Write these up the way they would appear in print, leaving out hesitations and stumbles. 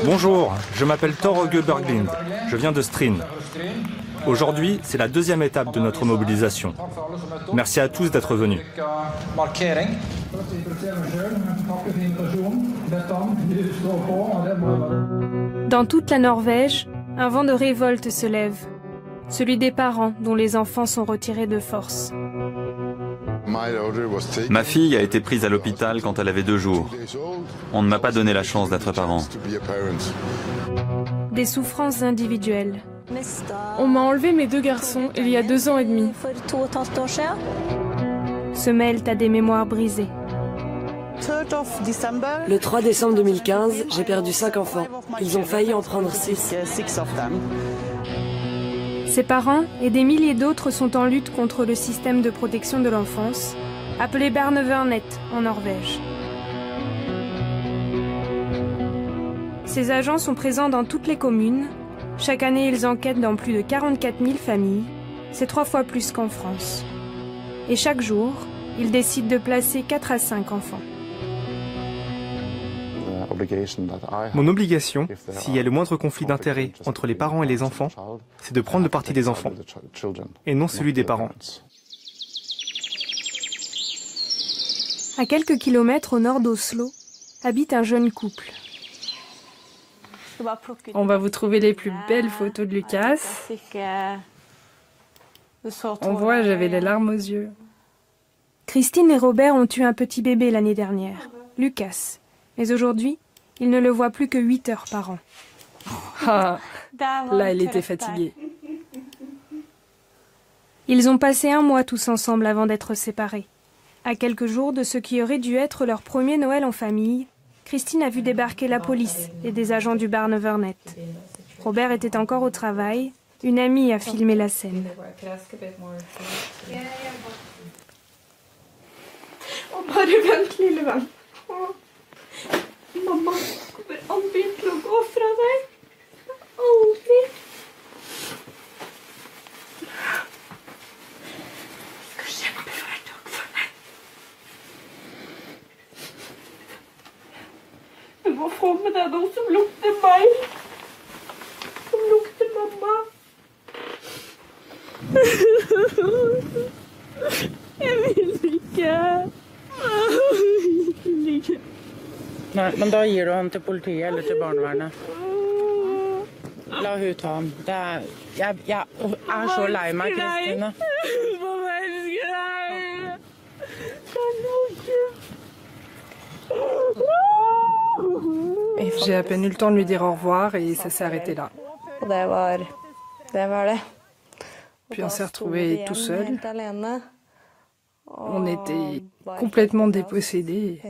Bonjour, je m'appelle Torge Berglind, je viens de Stryn. Aujourd'hui, c'est la deuxième étape de notre mobilisation. Merci à tous d'être venus. Dans toute la Norvège, un vent de révolte se lève. Celui des parents dont les enfants sont retirés de force. Ma fille a été prise à l'hôpital quand elle avait 2 jours. On ne m'a pas donné la chance d'être parent. Des souffrances individuelles. On m'a enlevé mes 2 garçons il y a 2 ans et demi. Se mêlent à des mémoires brisées. Le 3 décembre 2015, j'ai perdu 5 enfants. Ils ont failli en prendre 6. Ses parents et des milliers d'autres sont en lutte contre le système de protection de l'enfance, appelé Barnevernet en Norvège. Ces agents sont présents dans toutes les communes. Chaque année, ils enquêtent dans plus de 44 000 familles. C'est 3 fois plus qu'en France. Et chaque jour, ils décident de placer 4 à 5 enfants. Mon obligation, s'il y a le moindre conflit d'intérêts entre les parents et les enfants, c'est de prendre le parti des enfants, et non celui des parents. À quelques kilomètres au nord d'Oslo, habite un jeune couple. On va vous trouver les plus belles photos de Lucas. On voit, j'avais les larmes aux yeux. Christine et Robert ont eu un petit bébé l'année dernière, Lucas. Mais aujourd'hui, ils ne le voient plus que 8 heures par an. Ah, là, elle était fatiguée. Ils ont passé 1 mois tous ensemble avant d'être séparés. À quelques jours de ce qui aurait dû être leur premier Noël en famille, Christine a vu débarquer la police et des agents du Barnevernet. Robert était encore au travail. Une amie a filmé la scène. Mamma kommer aldri til å gå fra deg. Aldri. Jeg skal kjempe hver dag for deg. Du må få med deg noe som lukter meg. Som lukter mamma. Jeg vil ikke. Jeg vil ikke. Nei, men da gir du han til politiet eller til barnevernet. La hun ta han. Jeg er så lei meg, Kristine. J'ai à peine eu le temps de lui dire au revoir et ça s'est arrêté là. Puis on s'est retrouvés tout seuls. On était complètement dépossédés.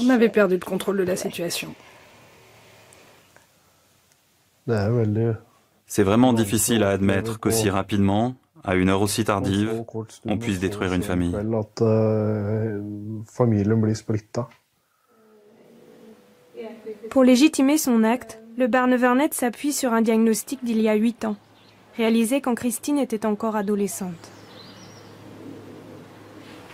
On avait perdu le contrôle de la situation. C'est vraiment difficile à admettre qu'aussi rapidement, à une heure aussi tardive, on puisse détruire une famille. Pour légitimer son acte, le Barnevernet s'appuie sur un diagnostic d'il y a 8 ans, réalisé quand Christine était encore adolescente.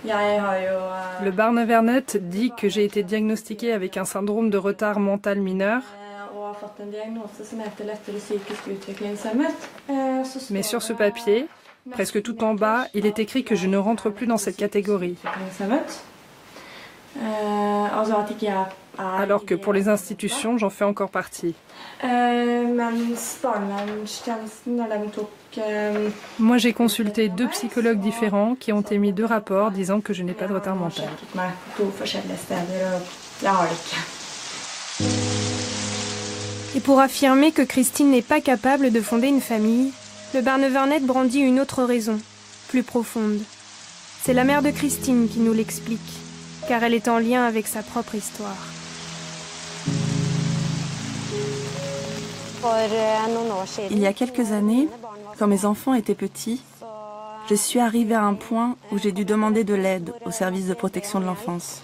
Le Barnevernet dit que j'ai été diagnostiquée avec un syndrome de retard mental mineur. Mais sur ce papier, presque tout en bas, il est écrit que je ne rentre plus dans cette catégorie. Alors que pour les institutions, j'en fais encore partie. Moi, j'ai consulté 2 psychologues différents qui ont émis 2 rapports disant que je n'ai pas de retard mental. Et pour affirmer que Christine n'est pas capable de fonder une famille, le Barnevernet brandit une autre raison, plus profonde. C'est la mère de Christine qui nous l'explique, car elle est en lien avec sa propre histoire. Il y a quelques années, quand mes enfants étaient petits, je suis arrivée à un point où j'ai dû demander de l'aide au service de protection de l'enfance.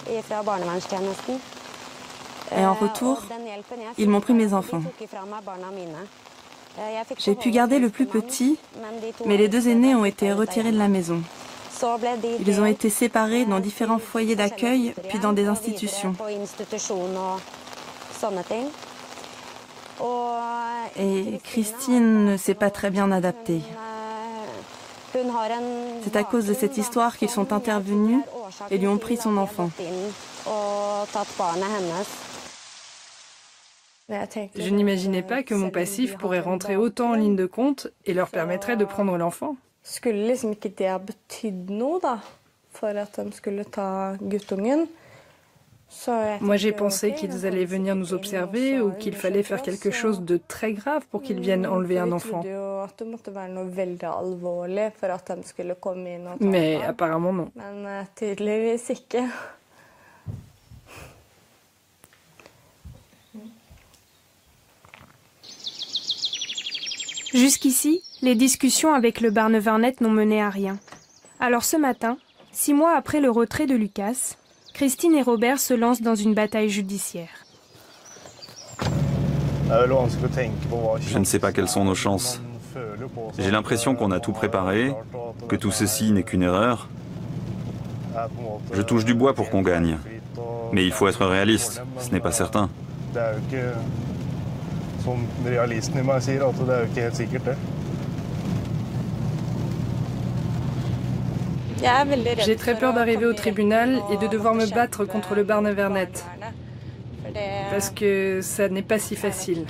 Et en retour, ils m'ont pris mes enfants. J'ai pu garder le plus petit, mais les 2 aînés ont été retirés de la maison. Ils ont été séparés dans différents foyers d'accueil, puis dans des institutions. Et Christine ne s'est pas très bien adaptée. C'est à cause de cette histoire qu'ils sont intervenus et lui ont pris son enfant. Je n'imaginais pas que mon passif pourrait rentrer autant en ligne de compte et leur permettrait de prendre l'enfant. Moi, j'ai pensé qu'ils allaient venir nous observer ou qu'il fallait faire quelque chose de très grave pour qu'ils viennent enlever un enfant. Mais apparemment, non. Jusqu'ici, les discussions avec le Barnevernet n'ont mené à rien. Alors ce matin, 6 mois après le retrait de Lucas, Christine et Robert se lancent dans une bataille judiciaire. Je ne sais pas quelles sont nos chances. J'ai l'impression qu'on a tout préparé, que tout ceci n'est qu'une erreur. Je touche du bois pour qu'on gagne. Mais il faut être réaliste, ce n'est pas certain. J'ai très peur d'arriver au tribunal et de devoir me battre contre le Barnevernet. Parce que ça n'est pas si facile.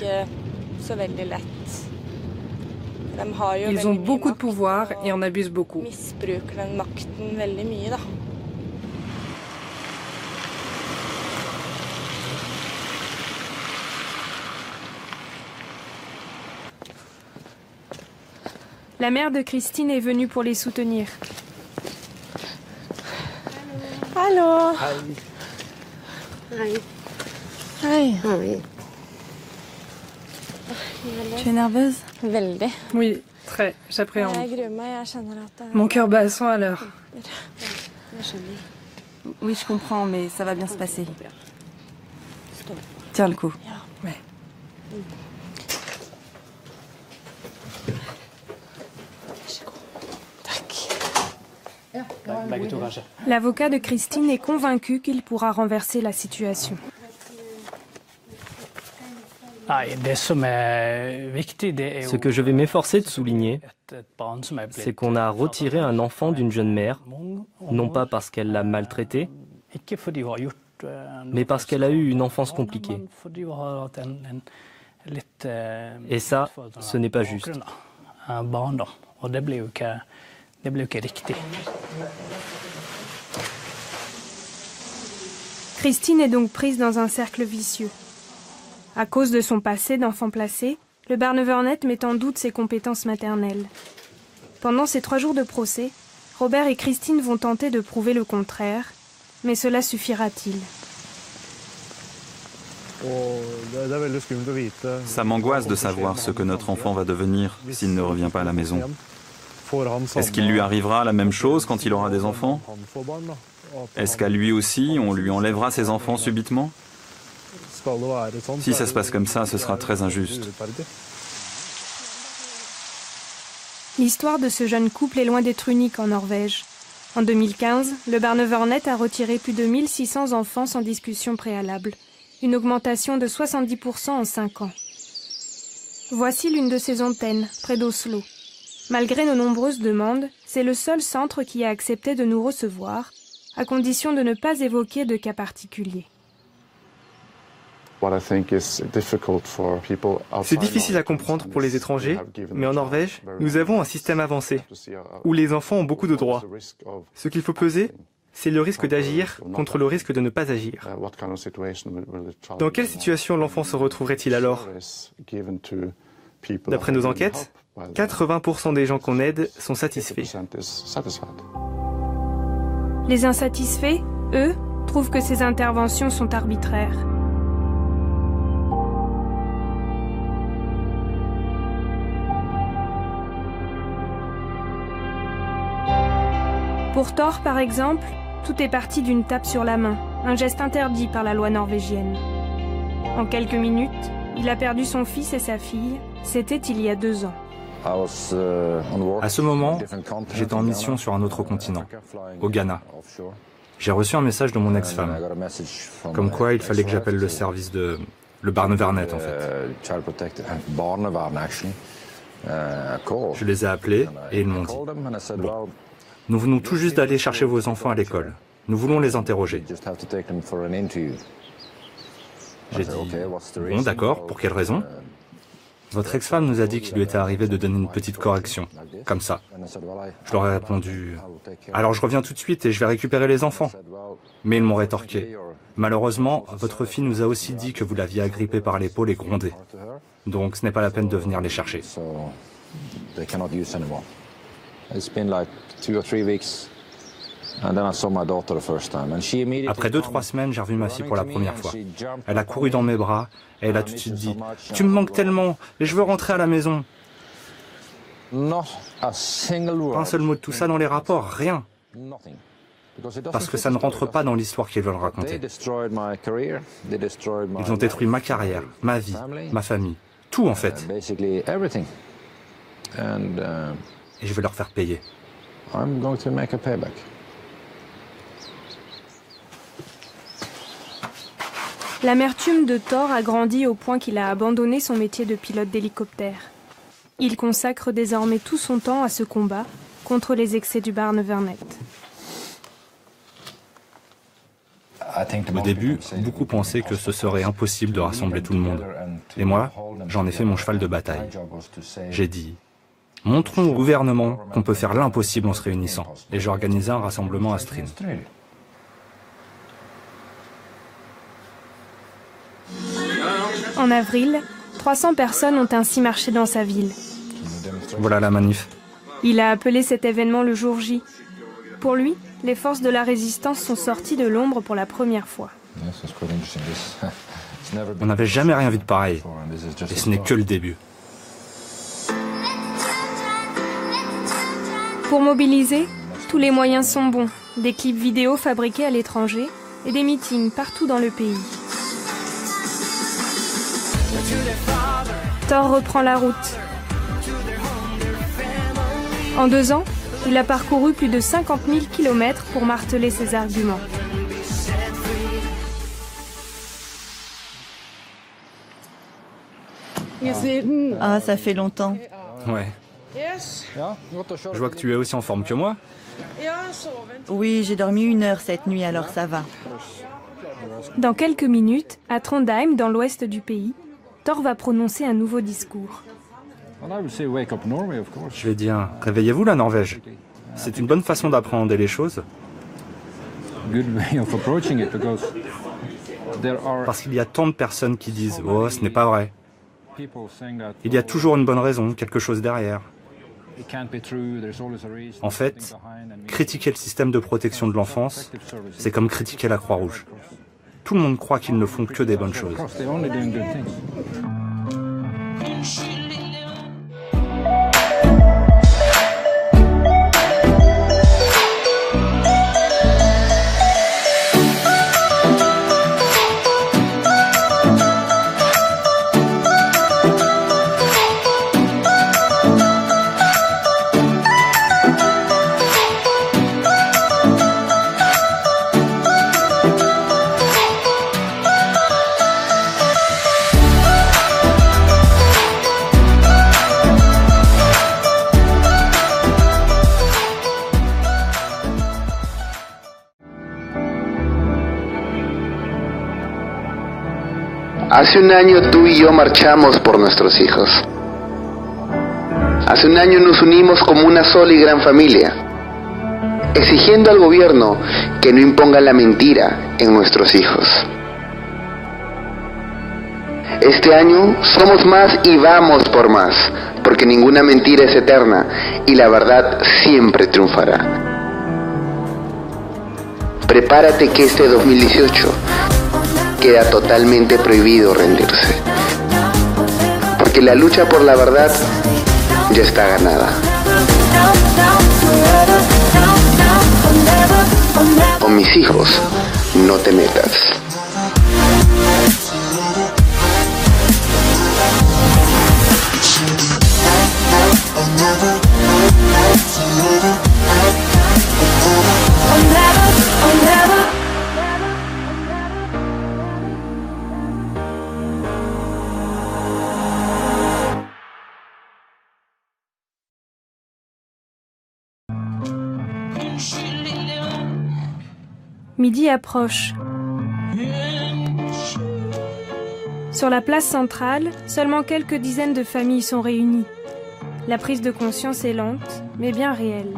Ils ont beaucoup de pouvoir et en abusent beaucoup. La mère de Christine est venue pour les soutenir. Allô. Tu es nerveuse? Oui, très. J'appréhende. Mon cœur bat à 100 à l'heure. Oui, je comprends, mais ça va bien se passer. Tiens le coup. Ouais. L'avocat de Christine est convaincu qu'il pourra renverser la situation. Ce que je vais m'efforcer de souligner, c'est qu'on a retiré un enfant d'une jeune mère, non pas parce qu'elle l'a maltraité, mais parce qu'elle a eu une enfance compliquée. Et ça, ce n'est pas juste. Christine est donc prise dans un cercle vicieux. À cause de son passé d'enfant placé, le Barnevernet met en doute ses compétences maternelles. Pendant ces 3 jours de procès, Robert et Christine vont tenter de prouver le contraire, mais cela suffira-t-il? Ça m'angoisse de savoir ce que notre enfant va devenir s'il ne revient pas à la maison. Est-ce qu'il lui arrivera la même chose quand il aura des enfants? Est-ce qu'à lui aussi, on lui enlèvera ses enfants subitement? Si ça se passe comme ça, ce sera très injuste. L'histoire de ce jeune couple est loin d'être unique en Norvège. En 2015, le Barnevernet a retiré plus de 1600 enfants sans discussion préalable, une augmentation de 70% en 5 ans. Voici l'une de ces antennes, près d'Oslo. Malgré nos nombreuses demandes, c'est le seul centre qui a accepté de nous recevoir, à condition de ne pas évoquer de cas particuliers. C'est difficile à comprendre pour les étrangers, mais en Norvège, nous avons un système avancé, où les enfants ont beaucoup de droits. Ce qu'il faut peser, c'est le risque d'agir contre le risque de ne pas agir. Dans quelle situation l'enfant se retrouverait-il alors? D'après nos enquêtes, 80% des gens qu'on aide sont satisfaits. Les insatisfaits, eux, trouvent que ces interventions sont arbitraires. Pour Thor, par exemple, tout est parti d'une tape sur la main, un geste interdit par la loi norvégienne. En quelques minutes, il a perdu son fils et sa fille, c'était il y a 2 ans. À ce moment, j'étais en mission sur un autre continent, au Ghana. J'ai reçu un message de mon ex-femme, comme quoi il fallait que j'appelle le service de le Barnevernet en fait. Je les ai appelés et ils m'ont dit « Bon, nous venons tout juste d'aller chercher vos enfants à l'école. Nous voulons les interroger. » J'ai dit « Bon, d'accord, pour quelle raison ?» Votre ex-femme nous a dit qu'il lui était arrivé de donner une petite correction, comme ça. Je leur ai répondu « Alors je reviens tout de suite et je vais récupérer les enfants. » Mais ils m'ont rétorqué « Malheureusement, votre fille nous a aussi dit que vous l'aviez agrippée par l'épaule et grondée. Donc ce n'est pas la peine de venir les chercher. » Après 2-3 semaines, j'ai revu ma fille pour la première fois. Elle a couru dans mes bras et elle a tout de suite dit « Tu me manques tellement et je veux rentrer à la maison. » Pas un seul mot de tout ça dans les rapports, rien. Parce que ça ne rentre pas dans l'histoire qu'ils veulent raconter. Ils ont détruit ma carrière, ma vie, ma famille, tout en fait. Et je vais leur faire payer. L'amertume de Thor a grandi au point qu'il a abandonné son métier de pilote d'hélicoptère. Il consacre désormais tout son temps à ce combat contre les excès du Barnevernet. Au début, beaucoup pensaient que ce serait impossible de rassembler tout le monde. Et moi, j'en ai fait mon cheval de bataille. J'ai dit, montrons au gouvernement qu'on peut faire l'impossible en se réunissant. Et j'ai organisé un rassemblement à Stryn. En avril, 300 personnes ont ainsi marché dans sa ville. Voilà la manif. Il a appelé cet événement le jour J. Pour lui, les forces de la résistance sont sorties de l'ombre pour la première fois. On n'avait jamais rien vu de pareil. Et ce n'est que le début. Pour mobiliser, tous les moyens sont bons. Des clips vidéo fabriqués à l'étranger et des meetings partout dans le pays. Thor reprend la route. En 2 ans, il a parcouru plus de 50 000 km pour marteler ses arguments. Ah, ça fait longtemps. Ouais. Je vois que tu es aussi en forme que moi. Oui, j'ai dormi 1 heure cette nuit, alors ça va. Dans quelques minutes, à Trondheim, dans l'ouest du pays, Thor va prononcer un nouveau discours. Je vais dire, réveillez-vous la Norvège. C'est une bonne façon d'appréhender les choses. Parce qu'il y a tant de personnes qui disent « Oh, ce n'est pas vrai ». Il y a toujours une bonne raison, quelque chose derrière. En fait, critiquer le système de protection de l'enfance, c'est comme critiquer la Croix-Rouge. Tout le monde croit qu'ils ne font que des bonnes choses. Hace un año tú y yo marchamos por nuestros hijos. Hace un año nos unimos como una sola y gran familia, exigiendo al gobierno que no imponga la mentira en nuestros hijos. Este año somos más y vamos por más, porque ninguna mentira es eterna y la verdad siempre triunfará. Prepárate que este 2018 queda totalmente prohibido rendirse, porque la lucha por la verdad ya está ganada. Con mis hijos no te metas. Midi approche. Sur la place centrale, seulement quelques dizaines de familles sont réunies. La prise de conscience est lente, mais bien réelle.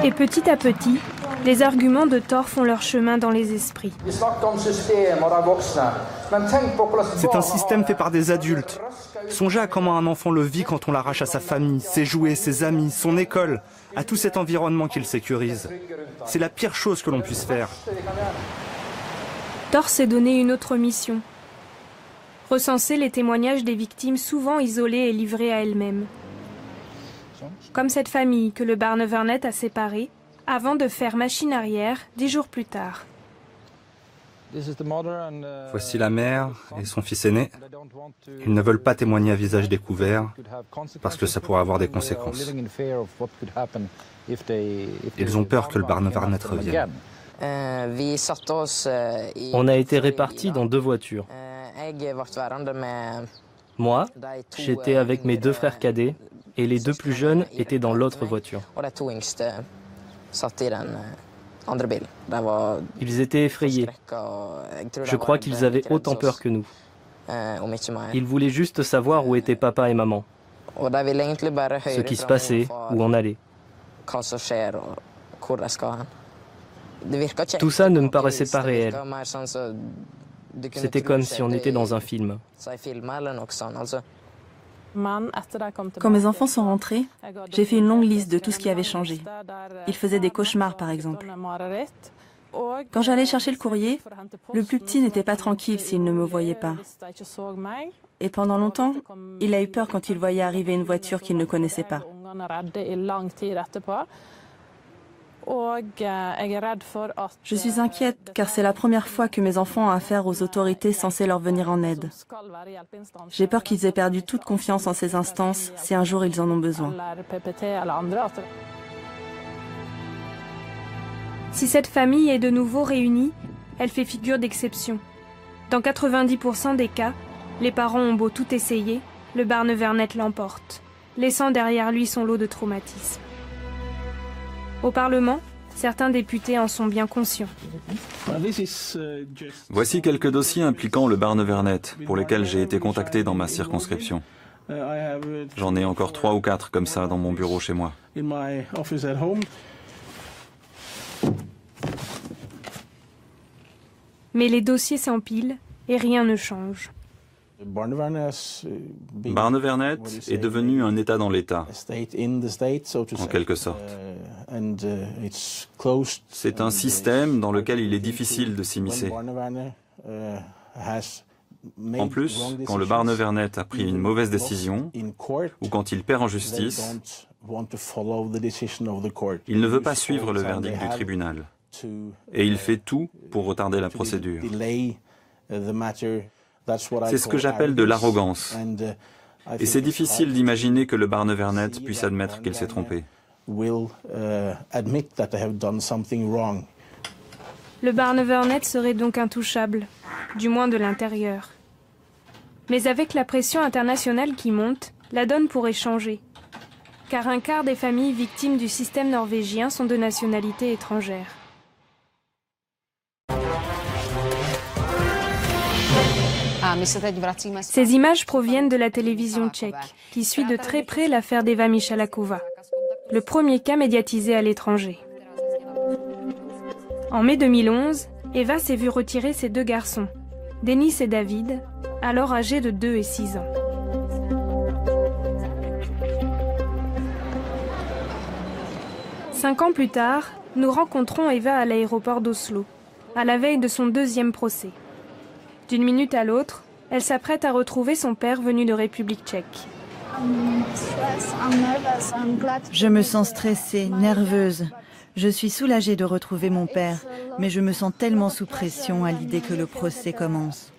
Et petit à petit, les arguments de tort font leur chemin dans les esprits. C'est un système fait par des adultes. Songez à comment un enfant le vit quand on l'arrache à sa famille, ses jouets, ses amis, son école, à tout cet environnement qu'il sécurise. C'est la pire chose que l'on puisse faire. Thor s'est donné une autre mission. Recenser les témoignages des victimes souvent isolées et livrées à elles-mêmes. Comme cette famille que le Barnevernet a séparée, avant de faire machine arrière 10 jours plus tard. Voici la mère et son fils aîné. Ils ne veulent pas témoigner à visage découvert parce que ça pourrait avoir des conséquences. Ils ont peur que le Barnevernet revienne. On a été répartis dans 2 voitures. Moi, j'étais avec mes 2 frères cadets et les 2 plus jeunes étaient dans l'autre voiture. Ils étaient effrayés. Je crois qu'ils avaient autant peur que nous. Ils voulaient juste savoir où étaient papa et maman, ce qui se passait, où on allait. Tout ça ne me paraissait pas réel. C'était comme si on était dans un film. Quand mes enfants sont rentrés, j'ai fait une longue liste de tout ce qui avait changé. Ils faisaient des cauchemars, par exemple. Quand j'allais chercher le courrier, le plus petit n'était pas tranquille s'il ne me voyait pas. Et pendant longtemps, il a eu peur quand il voyait arriver une voiture qu'il ne connaissait pas. Je suis inquiète car c'est la première fois que mes enfants ont affaire aux autorités censées leur venir en aide. J'ai peur qu'ils aient perdu toute confiance en ces instances si un jour ils en ont besoin. Si cette famille est de nouveau réunie, elle fait figure d'exception. Dans 90% des cas, les parents ont beau tout essayer, le Barnevernet l'emporte, laissant derrière lui son lot de traumatismes. Au Parlement, certains députés en sont bien conscients. Voici quelques dossiers impliquant le Barnevernet pour lesquels j'ai été contacté dans ma circonscription. J'en ai encore 3 ou 4 comme ça dans mon bureau chez moi. Mais les dossiers s'empilent et rien ne change. Barnevernet est devenu un État dans l'État, en quelque sorte. C'est un système dans lequel il est difficile de s'immiscer. En plus, quand le Barnevernet a pris une mauvaise décision, ou quand il perd en justice, il ne veut pas suivre le verdict du tribunal. Et il fait tout pour retarder la procédure. C'est ce que j'appelle de l'arrogance. Et c'est difficile d'imaginer que le Barnevernet puisse admettre qu'il s'est trompé. Le Barnevernet serait donc intouchable, du moins de l'intérieur. Mais avec la pression internationale qui monte, la donne pourrait changer. Car un quart des familles victimes du système norvégien sont de nationalité étrangère. Ces images proviennent de la télévision tchèque, qui suit de très près l'affaire d'Eva Michaláková, le premier cas médiatisé à l'étranger. En mai 2011, Eva s'est vue retirer ses 2 garçons, Denis et David, alors âgés de 2 et 6 ans. Cinq ans plus tard, nous rencontrons Eva à l'aéroport d'Oslo, à la veille de son 2e procès. D'une minute à l'autre, elle s'apprête à retrouver son père venu de République tchèque. Je me sens stressée, nerveuse. Je suis soulagée de retrouver mon père, mais je me sens tellement sous pression à l'idée que le procès commence.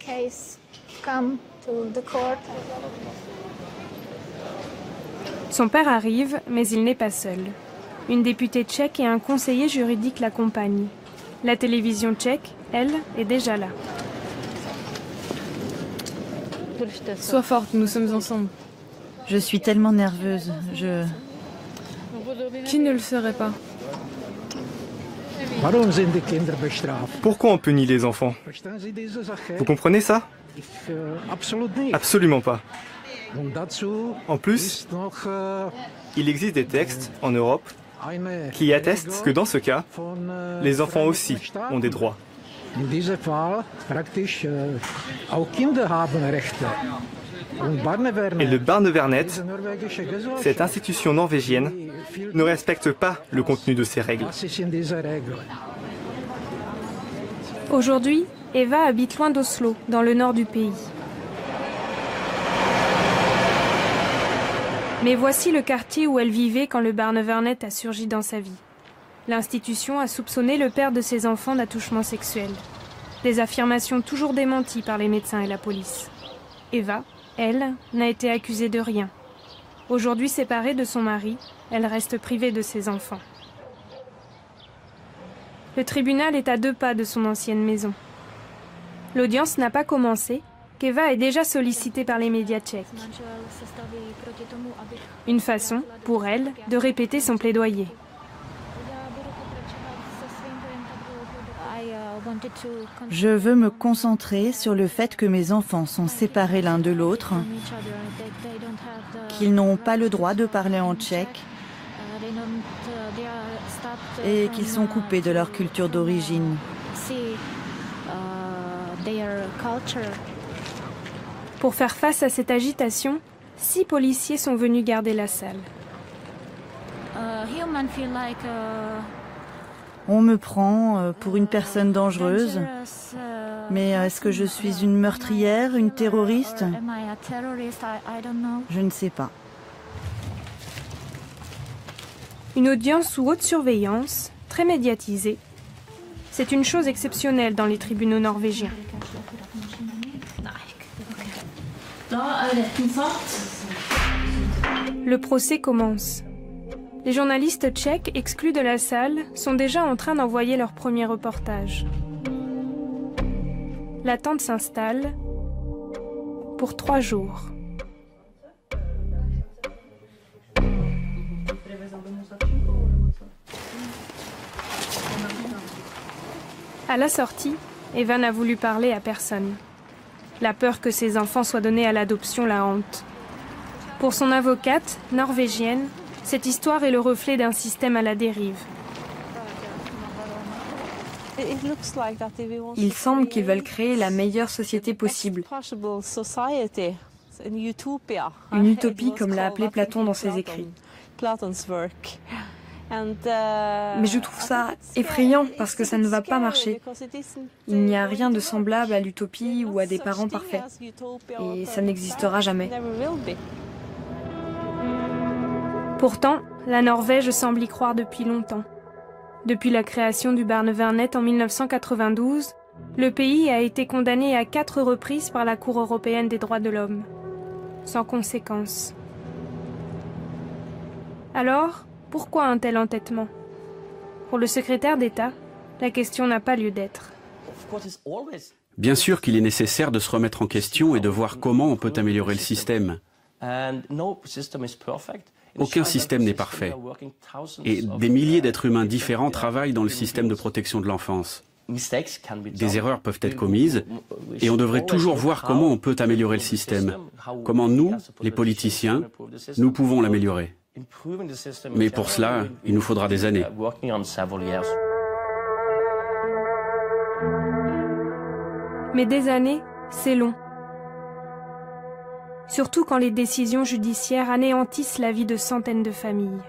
Son père arrive, mais il n'est pas seul. Une députée tchèque et un conseiller juridique l'accompagnent. La télévision tchèque, elle, est déjà là. Sois forte, nous sommes ensemble. Je suis tellement nerveuse. Qui ne le serait pas? Pourquoi on punit les enfants? Vous comprenez ça? Absolument pas. En plus, il existe des textes en Europe qui attestent que dans ce cas, les enfants aussi ont des droits. Et le Barnevernet, cette institution norvégienne, ne respecte pas le contenu de ces règles. Aujourd'hui, Eva habite loin d'Oslo, dans le nord du pays. Mais voici le quartier où elle vivait quand le Barnevernet a surgi dans sa vie. L'institution a soupçonné le père de ses enfants d'attouchement sexuel. Des affirmations toujours démenties par les médecins et la police. Eva, elle, n'a été accusée de rien. Aujourd'hui séparée de son mari, elle reste privée de ses enfants. Le tribunal est à 2 pas de son ancienne maison. L'audience n'a pas commencé, qu'Eva est déjà sollicitée par les médias tchèques. Une façon, pour elle, de répéter son plaidoyer. Je veux me concentrer sur le fait que mes enfants sont séparés l'un de l'autre, qu'ils n'ont pas le droit de parler en tchèque et qu'ils sont coupés de leur culture d'origine. Pour faire face à cette agitation, 6 policiers sont venus garder la salle. On me prend pour une personne dangereuse, mais est-ce que je suis une meurtrière, une terroriste? Je ne sais pas. Une audience sous haute surveillance, très médiatisée. C'est une chose exceptionnelle dans les tribunaux norvégiens. Le procès commence. Les journalistes tchèques exclus de la salle sont déjà en train d'envoyer leur premier reportage. L'attente s'installe pour 3 jours. À la sortie, Eva n'a voulu parler à personne. La peur que ses enfants soient donnés à l'adoption la hante. Pour son avocate, norvégienne, cette histoire est le reflet d'un système à la dérive. Il semble qu'ils veulent créer la meilleure société possible. Une utopie, comme l'a appelé Platon dans ses écrits. Mais je trouve ça effrayant parce que ça ne va pas marcher. Il n'y a rien de semblable à l'utopie ou à des parents parfaits. Et ça n'existera jamais. Pourtant, la Norvège semble y croire depuis longtemps. Depuis la création du Barnevernet en 1992, le pays a été condamné à 4 reprises par la Cour européenne des droits de l'homme. Sans conséquence. Alors, pourquoi un tel entêtement? Pour le secrétaire d'État, la question n'a pas lieu d'être. Bien sûr qu'il est nécessaire de se remettre en question et de voir comment on peut améliorer le système. Aucun système n'est parfait. Et des milliers d'êtres humains différents travaillent dans le système de protection de l'enfance. Des erreurs peuvent être commises et on devrait toujours voir comment on peut améliorer le système. Comment nous, les politiciens, nous pouvons l'améliorer. Mais pour cela, il nous faudra des années. Mais des années, c'est long. Surtout quand les décisions judiciaires anéantissent la vie de centaines de familles.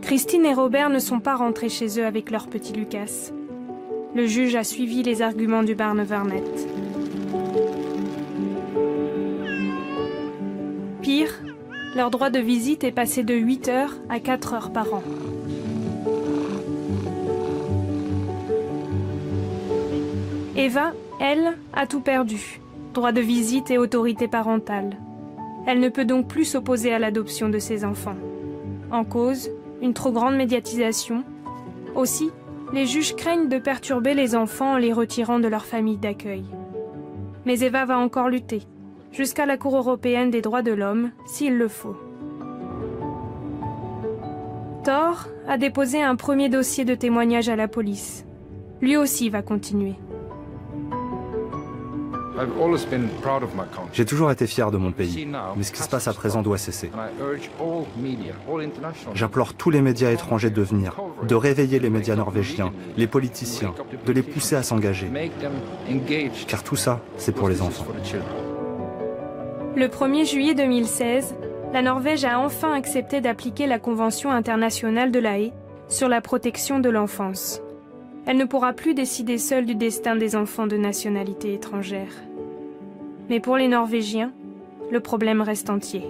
Christine et Robert ne sont pas rentrés chez eux avec leur petit Lucas. Le juge a suivi les arguments du Barnevernet. Pire, leur droit de visite est passé de 8 heures à 4 heures par an. Eva, elle, a tout perdu. Droit de visite et autorité parentale. Elle ne peut donc plus s'opposer à l'adoption de ses enfants. En cause, une trop grande médiatisation. Aussi, les juges craignent de perturber les enfants en les retirant de leur famille d'accueil. Mais Eva va encore lutter, jusqu'à la Cour européenne des droits de l'homme, s'il le faut. Thor a déposé un premier dossier de témoignage à la police. Lui aussi va continuer. J'ai toujours été fier de mon pays, mais ce qui se passe à présent doit cesser. J'implore tous les médias étrangers de venir, de réveiller les médias norvégiens, les politiciens, de les pousser à s'engager. Car tout ça, c'est pour les enfants. Le 1er juillet 2016, la Norvège a enfin accepté d'appliquer la Convention internationale de La Haye sur la protection de l'enfance. Elle ne pourra plus décider seule du destin des enfants de nationalité étrangère. Mais pour les Norvégiens, le problème reste entier.